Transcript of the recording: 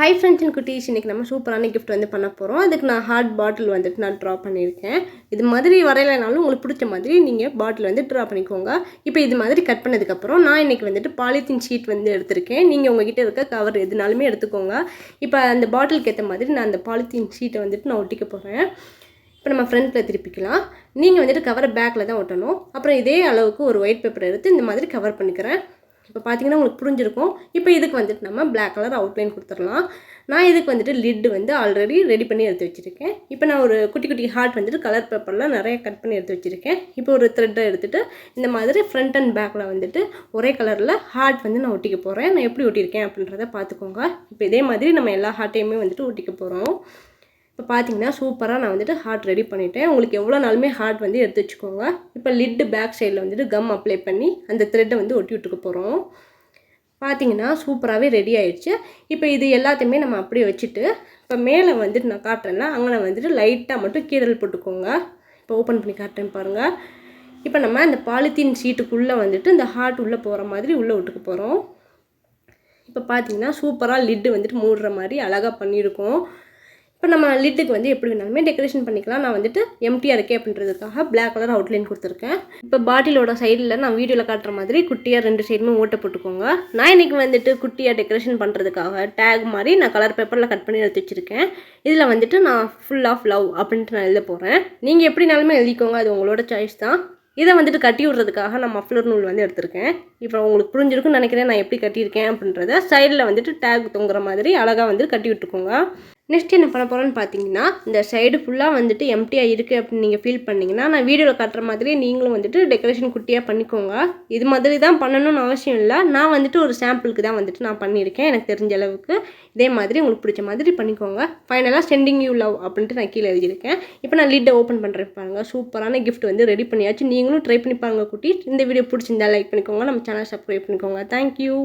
Hi friends and குட்டீஸ், இன்றைக்கி நம்ம சூப்பரான கிஃப்ட் வந்து பண்ண போகிறோம். அதுக்கு நான் ஹார்ட் பாட்டில் வந்துட்டு நான் ட்ரா பண்ணியிருக்கேன். இது மாதிரி வரையலைனாலும் உங்களுக்கு பிடிச்ச மாதிரி நீங்கள் பாட்டில் வந்து ட்ரா பண்ணிக்கோங்க. இப்போ இது மாதிரி கட் பண்ணதுக்கப்புறம் நான் இன்றைக்கி வந்துட்டு பாலித்தீன் ஷீட் வந்து எடுத்திருக்கேன். நீங்கள் உங்ககிட்ட இருக்க கவர் எதுனாலுமே எடுத்துக்கோங்க. இப்போ அந்த பாட்டிலுக்கு ஏற்ற மாதிரி நான் அந்த பாலித்தீன் ஷீட்டை வந்துட்டு நான் ஒட்டிக்க போகிறேன். இப்போ நம்ம ஃப்ரண்ட்டில் திருப்பிக்கலாம். நீங்கள் வந்துட்டு கவரை பேக்கில் தான் ஒட்டணும். அப்புறம் இதே அளவுக்கு ஒரு ஒயிட் பேப்பர் எடுத்து இந்த மாதிரி கவர் பண்ணிக்கிறேன். இப்போ பார்த்தீங்கன்னா உங்களுக்கு புரிஞ்சிருக்கும். இப்போ இதுக்கு வந்துட்டு நம்ம பிளாக் கலர் அவுட்லைன் கொடுத்துடலாம். நான் இதுக்கு வந்துட்டு லிட்டு வந்து ஆல்ரெடி ரெடி பண்ணி எடுத்து வச்சுருக்கேன். இப்போ நான் ஒரு குட்டி குட்டி ஹார்ட் வந்துட்டு கலர் பேப்பரில் நிறைய கட் பண்ணி எடுத்து வச்சுருக்கேன். இப்போ ஒரு த்ரெட்டை எடுத்துகிட்டு இந்த மாதிரி ஃப்ரண்ட் அண்ட் பேக்கில் வந்துட்டு ஒரே கலரில் ஹார்ட் வந்து நான் ஒட்டிக்க போகிறேன். நான் எப்படி ஒட்டியிருக்கேன் அப்படின்றத பார்த்துக்கோங்க. இப்போ இதே மாதிரி நம்ம எல்லா ஹார்ட்டையுமே வந்துட்டு ஒட்டிக்க போகிறோம். இப்போ பார்த்தீங்கன்னா சூப்பராக நான் வந்துட்டு ஹார்ட் ரெடி பண்ணிவிட்டேன். உங்களுக்கு எவ்வளோ நாளுமே ஹார்ட் வந்து எடுத்து வச்சுக்கோங்க. இப்போ லிட்டு பேக் சைடில் வந்துட்டு கம் அப்ளை பண்ணி அந்த த்ரெட்டை வந்து ஒட்டி விட்டுக்க போகிறோம். பார்த்தீங்கன்னா சூப்பராகவே ரெடி ஆயிடுச்சு. இப்போ இது எல்லாத்தையுமே நம்ம அப்படியே வச்சுட்டு இப்போ மேலே வந்துட்டு நான் காட்டுறேன்னா அங்கே வந்துட்டு லைட்டாக மட்டும் கீரல் போட்டுக்கோங்க. இப்போ ஓப்பன் பண்ணி காட்டுறேன் பாருங்கள். இப்போ நம்ம அந்த பாலித்தீன் ஷீட்டுக்குள்ளே வந்துட்டு இந்த ஹார்ட் உள்ளே போகிற மாதிரி உள்ளே விட்டுக்க போகிறோம். இப்போ பார்த்தீங்கன்னா சூப்பராக லிட்டு வந்துட்டு மூடுற மாதிரி அழகாக பண்ணியிருக்கோம். இப்போ நம்ம லிட்டுக்கு வந்து எப்படி வேணாலுமே டெக்கரேஷன் பண்ணிக்கலாம். நான் வந்துட்டு எம்டியாக இருக்கே அப்படின்றதுக்காக பிளாக் கலர் அவுட்லைன் கொடுத்துருக்கேன். இப்போ பாட்டிலோட சைடில் நான் வீடியோவில் காட்டுற மாதிரி குட்டியாக 2 சைடுமே ஓட்டை போட்டுக்கோங்க. நான் இன்றைக்கி வந்துட்டு குட்டியாக டெக்கரேஷன் பண்ணுறதுக்காக டேக் மாதிரி நான் கலர் பேப்பரில் கட் பண்ணி எடுத்து வச்சுருக்கேன். இதில் வந்துட்டு நான் ஃபுல் ஆஃப் லவ் அப்படின்ட்டு நான் எழுத போகிறேன். நீங்கள் எப்படினாலுமே எழுதிக்கோங்க, அது உங்களோட சாய்ஸ் தான். இதை வந்துட்டு கட்டி விட்றதுக்காக நான் மஃப்ளர் நூல் வந்து எடுத்திருக்கேன். இப்போ உங்களுக்கு புரிஞ்சிருக்குன்னு நினைக்கிறேன் நான் எப்படி கட்டியிருக்கேன் அப்படின்றத. சைடில் வந்துட்டு டேக் தொங்குற மாதிரி அழகாக வந்து கட்டி விட்டுக்கோங்க. நெக்ஸ்ட் என்ன பண்ண போகிறோன்னு பார்த்தீங்கன்னா, இந்த சைடு ஃபுல்லாக வந்துட்டு எம்டியாக இருக்குது அப்படின்னு நீங்கள் ஃபீல் பண்ணிங்கன்னா நான் வீடியோவில் காட்டுற மாதிரி நீங்களும் வந்துட்டு டெக்கரேஷன் குட்டியாக பண்ணிக்கோங்க. இது மாதிரி தான் பண்ணணும்னு அவசியம் இல்லை. நான் வந்துட்டு ஒரு சாம்பிளுக்கு தான் வந்துட்டு நான் பண்ணியிருக்கேன் எனக்கு தெரிஞ்ச அளவுக்கு. இதே மாதிரி உங்களுக்கு பிடிச்ச மாதிரி பண்ணிக்கோங்க. ஃபைனலாக சென்டிங் யூ லவ் அப்படின்ட்டு நான் கீழே எழுதியிருக்கேன். இப்போ நான் லிட்டை ஓப்பன் பண்ணுறேன் பாருங்கள். சூப்பரான கிஃப்ட் வந்து ரெடி பண்ணியாச்சு. நீங்களும் ட்ரை பண்ணி பாருங்கள் குட்டி. இந்த வீடியோ பிடிச்சிருந்தா லைக் பண்ணிக்கோங்க. நம்ம சேனல் சப்ஸ்கிரைப் பண்ணிக்கோங்க. தேங்க்யூ.